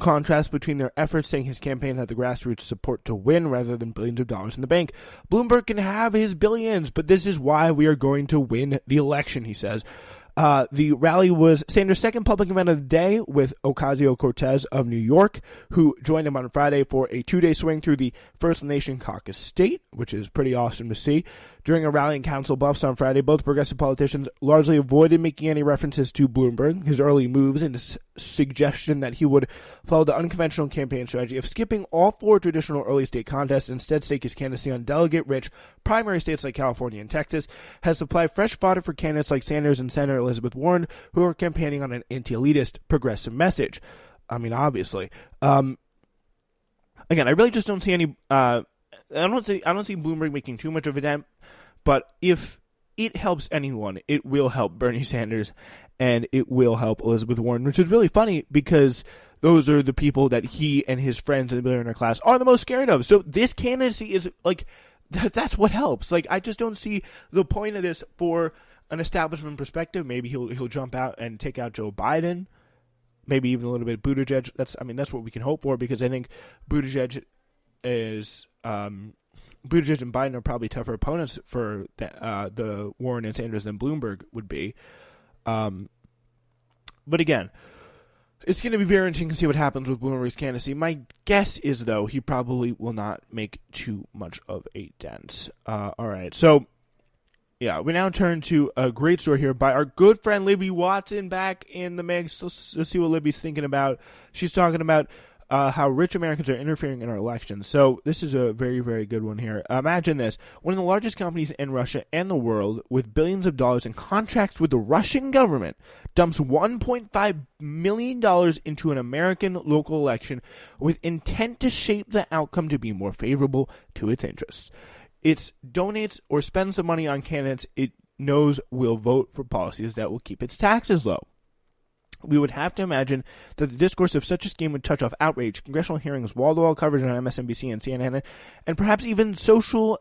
contrast between their efforts, saying his campaign had the grassroots support to win rather than billions of dollars in the bank. Bloomberg can have his billions, but this is why we are going to win the election, he says. The rally was Sanders' second public event of the day, with Ocasio-Cortez of New York, who joined him on Friday for a 2-day swing through the First Nation Caucus state, which is pretty awesome to see. During a rally in Council Bluffs on Friday, both progressive politicians largely avoided making any references to Bloomberg, his early moves, and his suggestion that he would follow the unconventional campaign strategy of skipping all 4 traditional early state contests, instead stake his candidacy on delegate-rich primary states like California and Texas, has supplied fresh fodder for candidates like Sanders and Senator Elizabeth Warren, who are campaigning on an anti-elitist progressive message. I mean, obviously. Again, I really just don't see any. I don't see Bloomberg making too much of a dent. But if it helps anyone, it will help Bernie Sanders, and it will help Elizabeth Warren, which is really funny because those are the people that he and his friends in the billionaire class are the most scared of. So this candidacy is like, that's what helps. Like, I just don't see the point of this for an establishment perspective. Maybe he'll jump out and take out Joe Biden, maybe even a little bit Buttigieg. That's what we can hope for, because I think Buttigieg and Biden are probably tougher opponents for the Warren and Sanders than Bloomberg would be. But again, it's going to be very interesting to see what happens with Bloomberg's candidacy. My guess is, though, he probably will not make too much of a dent. All right, so yeah, we now turn to a great story here by our good friend Libby Watson back in the mix. Let's see what Libby's thinking about. She's talking about how rich Americans are interfering in our elections. So this is a very, very good one here. Imagine this. One of the largest companies in Russia and the world, with billions of dollars in contracts with the Russian government, dumps $1.5 million into an American local election with intent to shape the outcome to be more favorable to its interests. It donates or spends the money on candidates it knows will vote for policies that will keep its taxes low. We would have to imagine that the discourse of such a scheme would touch off outrage, congressional hearings, wall-to-wall coverage on MSNBC and CNN, and perhaps even special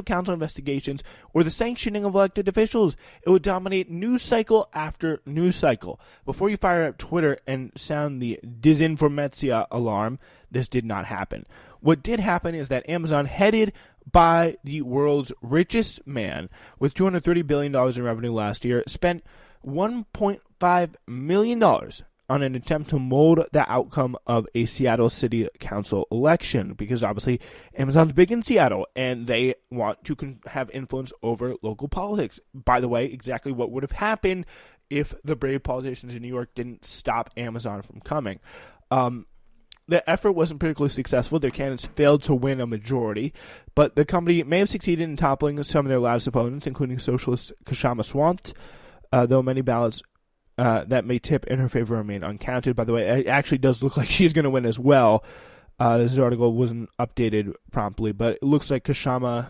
counsel investigations or the sanctioning of elected officials. It would dominate news cycle after news cycle. Before you fire up Twitter and sound the disinformatia alarm, this did not happen. What did happen is that Amazon, headed by the world's richest man with $230 billion in revenue last year, spent $1.5 million on an attempt to mold the outcome of a Seattle City Council election, because obviously Amazon's big in Seattle and they want to have influence over local politics. By the way, exactly what would have happened if the brave politicians in New York didn't stop Amazon from coming. The effort wasn't particularly successful. Their candidates failed to win a majority, but the company may have succeeded in toppling some of their loudest opponents, including socialist Kshama Swant, though many ballots that may tip in her favor remain uncounted. By the way, it actually does look like she's going to win as well. This article wasn't updated promptly, but it looks like Kshama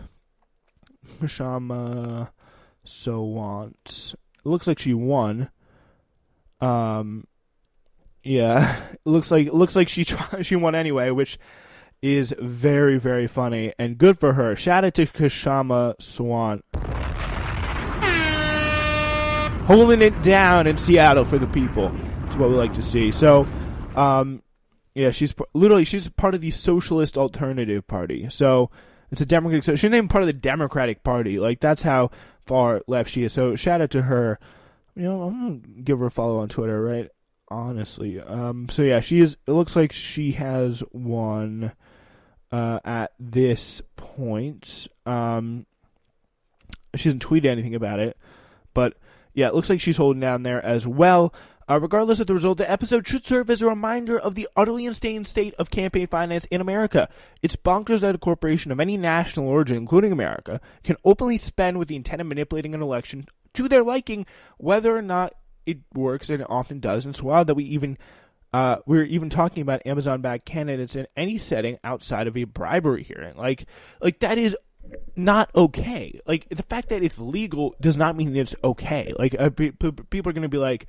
Swant. It looks like she won. Yeah, it looks like she won anyway, which is very, very funny and good for her. Shout out to Kshama Swant, holding it down in Seattle for the people. That's what we like to see. So, yeah, she's part of the Socialist Alternative Party. So it's a Democratic. So she's not even part of the Democratic Party. Like, that's how far left she is. So shout out to her. You know, I'm gonna give her a follow on Twitter, right? Honestly. So yeah, she is. It looks like she has won at this point. She hasn't tweeted anything about it, but yeah, it looks like she's holding down there as well. Regardless of the result, the episode should serve as a reminder of the utterly insane state of campaign finance in America. It's bonkers that a corporation of any national origin, including America, can openly spend with the intent of manipulating an election to their liking, whether or not it works, and it often does. And it's wild that we're even talking about Amazon-backed candidates in any setting outside of a bribery hearing. Like that is not okay. Like, the fact that it's legal does not mean it's okay. Like, people are going to be like,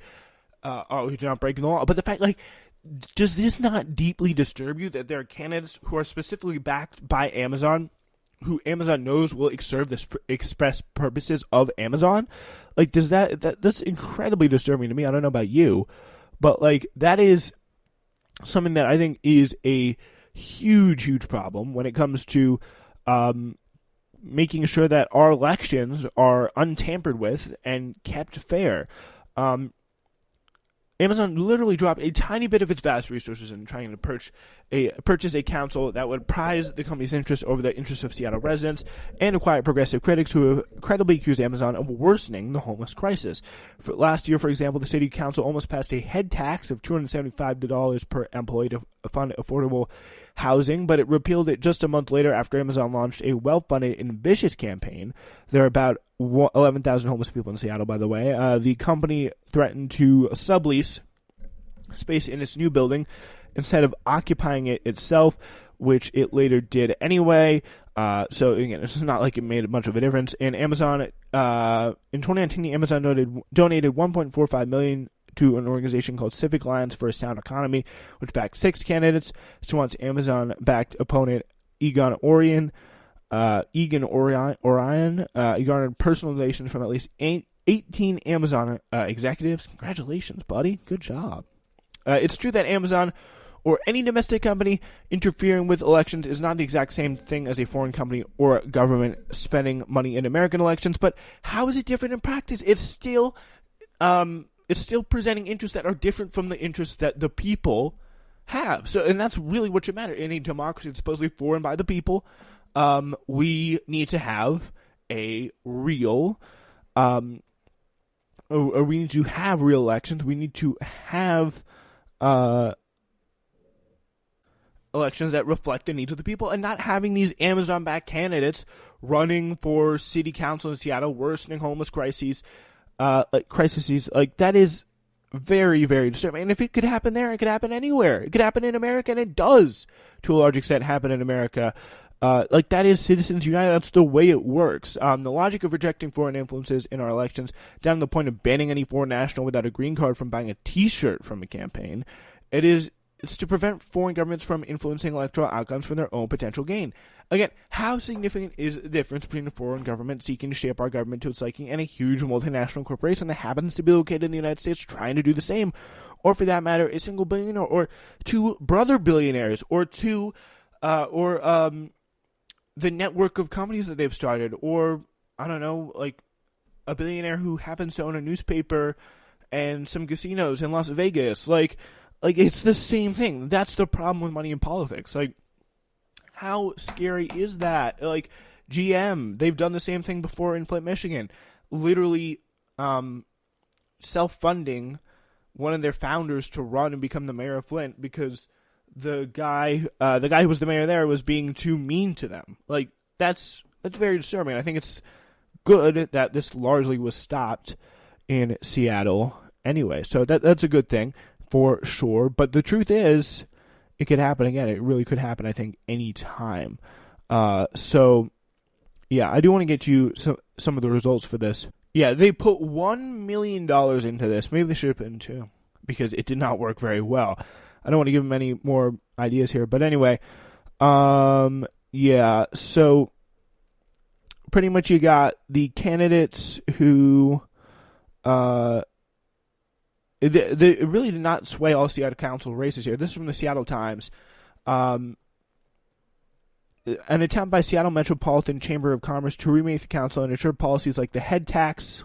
oh, he's not breaking the law. But the fact, like, does this not deeply disturb you that there are candidates who are specifically backed by Amazon, who Amazon knows will serve the express purposes of Amazon? Like, that's incredibly disturbing to me. I don't know about you, but like, that is something that I think is a huge problem when it comes to making sure that our elections are untampered with and kept fair. Amazon literally dropped a tiny bit of its vast resources in trying to purchase a council that would prize the company's interests over the interests of Seattle residents and acquire progressive critics who have credibly accused Amazon of worsening the homeless crisis. Last year, for example, the city council almost passed a head tax of $275 per employee to fund affordable housing, but it repealed it just a month later after Amazon launched a well-funded and vicious campaign. There are about 11,000 homeless people in Seattle, by the way. The company threatened to sublease space in its new building instead of occupying it itself, which it later did anyway. So again, it's not like it made much of a difference. And Amazon, in 2019, Amazon donated $1.45 million to an organization called Civic Alliance for a Sound Economy, which backed 6 candidates. So once Amazon-backed opponent Egon Orion garnered personal donations from at least 18 Amazon executives. Congratulations, buddy. Good job. It's true that Amazon or any domestic company interfering with elections is not the exact same thing as a foreign company or a government spending money in American elections, but how is it different in practice? It's still presenting interests that are different from the interests that the people have. So, and that's really what should matter. In a democracy that's supposedly for and by the people, we need to have a real, we need to have real elections. We need to have elections that reflect the needs of the people, and not having these Amazon-backed candidates running for city council in Seattle, worsening homeless crises. Like that is very, very disturbing. And if it could happen there, it could happen anywhere. It could happen in America, and it does, to a large extent, happen in America. Like that is Citizens United. That's the way it works. The logic of rejecting foreign influences in our elections, down to the point of banning any foreign national without a green card from buying a T-shirt from a campaign, it's to prevent foreign governments from influencing electoral outcomes for their own potential gain. Again, how significant is the difference between a foreign government seeking to shape our government to its liking and a huge multinational corporation that happens to be located in the United States trying to do the same? Or for that matter, a single billionaire or 2 brother billionaires or the network of companies that they've started, or, I don't know, like a billionaire who happens to own a newspaper and some casinos in Las Vegas. Like it's the same thing. That's the problem with money in politics. Like, how scary is that? Like, GM, they've done the same thing before in Flint, Michigan. Literally self-funding one of their founders to run and become the mayor of Flint because the guy who was the mayor there was being too mean to them. Like, that's very disturbing. I think it's good that this largely was stopped in Seattle anyway. So that's a good thing for sure. But the truth is, it could happen again. It really could happen, I think, any time. So, yeah, I do want to get to you some of the results for this. Yeah, they put $1 million into this. Maybe they should have put in 2 because it did not work very well. I don't want to give them any more ideas here. But anyway, yeah, so pretty much you got the candidates who they really did not sway all Seattle Council races here. This is from the Seattle Times. An attempt by Seattle Metropolitan Chamber of Commerce to remake the council and ensure policies like the head tax,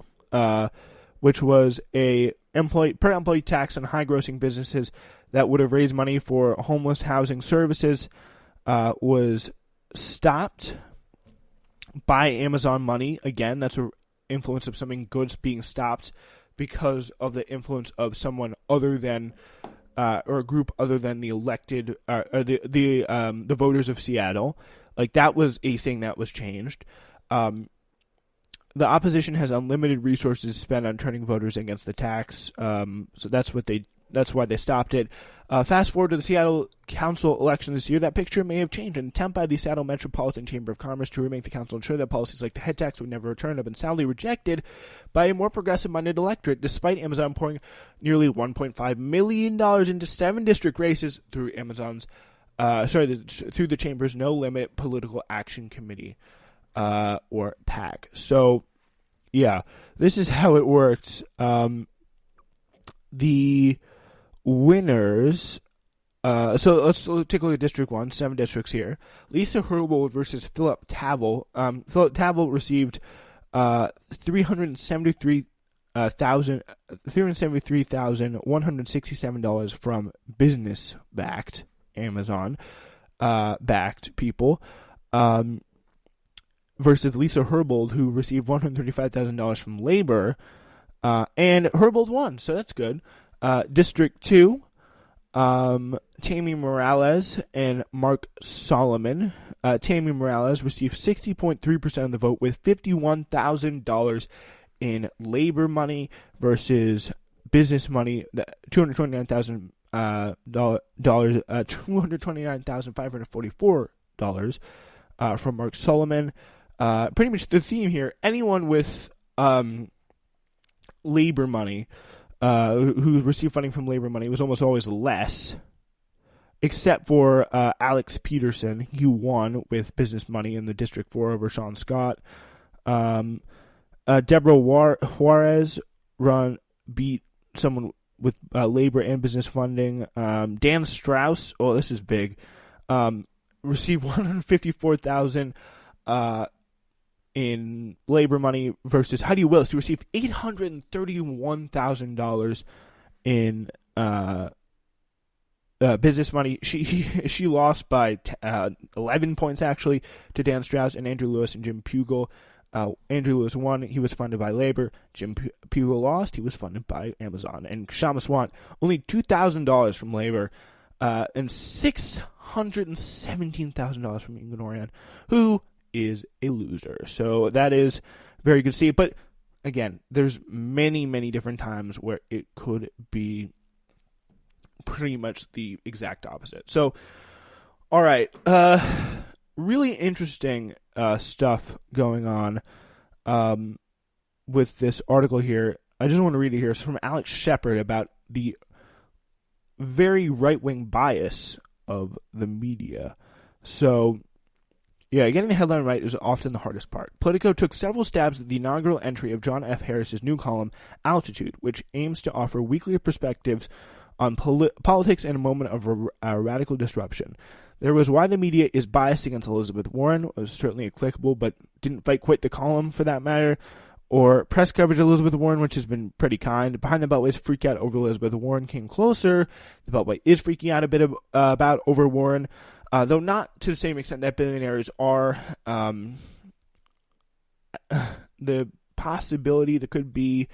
which was a per employee tax on high-grossing businesses that would have raised money for homeless housing services, was stopped by Amazon money. Again, that's an influence of something goods being stopped because of the influence of someone other than, or a group other than the elected, or the voters of Seattle. Like, that was a thing that was changed. The opposition has unlimited resources spent on turning voters against the tax. So that's why they stopped it. Fast forward to the Seattle Council election this year, that picture may have changed. An attempt by the Seattle Metropolitan Chamber of Commerce to remake the council and ensure that policies like the head tax would never return have been soundly rejected by a more progressive-minded electorate, despite Amazon pouring nearly $1.5 million into 7 district races through through the Chamber's No Limit Political Action Committee, or PAC. So, yeah, this is how it works. The winners So let's take a look at District 1, 7 districts here. Lisa Herbold versus Philip Tavel. Philip Tavel received $373,167 from business-backed Amazon backed people, versus Lisa Herbold, who received $135,000 from labor, and Herbold won, so that's good. District 2, Tammy Morales and Mark Solomon. Tammy Morales received 60.3% of the vote with $51,000 in labor money versus business money, $229,544 from Mark Solomon. Pretty much the theme here: anyone with labor money, who received funding from labor money, was almost always less, except for Alex Peterson, who won with business money in the District 4 over Sean Scott. Deborah Juarez beat someone with labor and business funding. Dan Strauss, oh, this is big, received $154,000 in labor money versus Heidi Willis, who received $831,000 in business money. She lost by 11 points actually to Dan Strauss and Andrew Lewis and Jim Pugel. Andrew Lewis won. He was funded by labor. Jim Pugel lost. He was funded by Amazon. And Kshama Swant, only $2,000 from labor, and $617,000 from Ingrid, who is a loser. So that is very good to see. But again, there's many, many different times where it could be pretty much the exact opposite. So, all right. Really interesting stuff going on with this article here. I just want to read it here. It's from Alex Shepard about the very right-wing bias of the media. So, yeah, getting the headline right is often the hardest part. Politico took several stabs at the inaugural entry of John F. Harris's new column, Altitude, which aims to offer weekly perspectives on politics in a moment of radical disruption. There was Why the Media is Biased Against Elizabeth Warren, was certainly a clickable, but didn't fight quite the column for that matter. Or Press Coverage of Elizabeth Warren, which has been pretty kind. Behind the Beltway's freak out over Elizabeth Warren came closer. The Beltway is freaking out a bit about over Warren, though not to the same extent that billionaires are. The possibility that could be,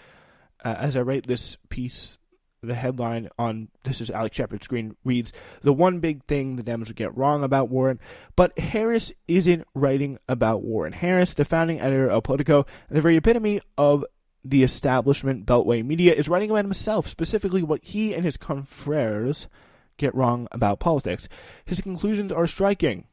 as I write this piece, the headline on, this is Alex Shepard's screen, reads, "The one big thing the Dems would get wrong about Warren." But Harris isn't writing about Warren. Harris, the founding editor of Politico, and the very epitome of the establishment Beltway media, is writing about himself, specifically what he and his confreres get wrong about politics. His conclusions are striking.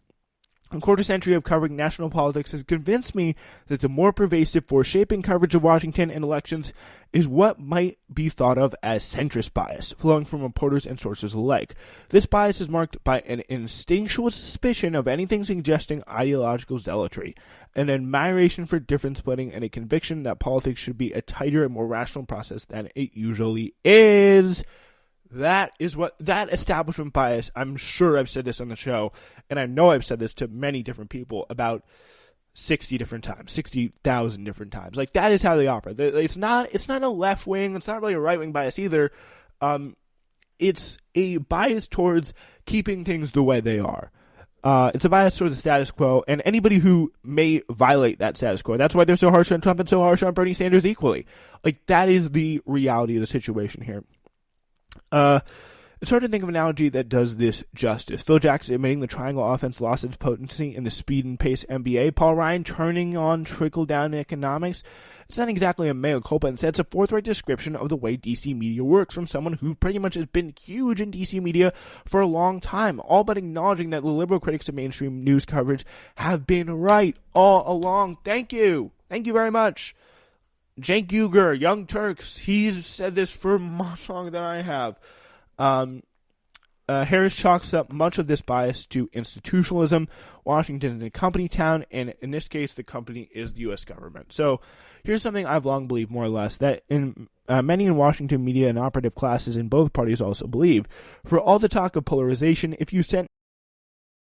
A quarter century of covering national politics has convinced me that the more pervasive force shaping coverage of Washington and elections is what might be thought of as centrist bias, flowing from reporters and sources alike. This bias is marked by an instinctual suspicion of anything suggesting ideological zealotry, an admiration for difference splitting, and a conviction that politics should be a tighter and more rational process than it usually is. That is what, that establishment bias, I'm sure I've said this on the show, and I know I've said this to many different people about 60 different times, 60,000 different times. Like, that is how they operate. It's not a left wing, it's not really a right wing bias either. It's a bias towards keeping things the way they are. It's a bias towards the status quo, and anybody who may violate that status quo. That's why they're so harsh on Trump and so harsh on Bernie Sanders equally. Like, that is the reality of the situation here. It's hard to think of an analogy that does this justice. Phil Jackson admitting the triangle offense lost its potency in the speed and pace NBA. Paul Ryan turning on trickle-down economics. It's not exactly a mea culpa. Instead, it's a forthright description of the way DC media works from someone who pretty much has been huge in DC media for a long time, all but acknowledging that the liberal critics of mainstream news coverage have been right all along. Thank you. Thank you very much. Cenk Uygur, Young Turks, he's said this for much longer than I have. Harris chalks up much of this bias to institutionalism. Washington is a company town, and in this case, the company is the U.S. government. So here's something I've long believed, more or less, that many in Washington media and operative classes in both parties also believe. For all the talk of polarization, if you sent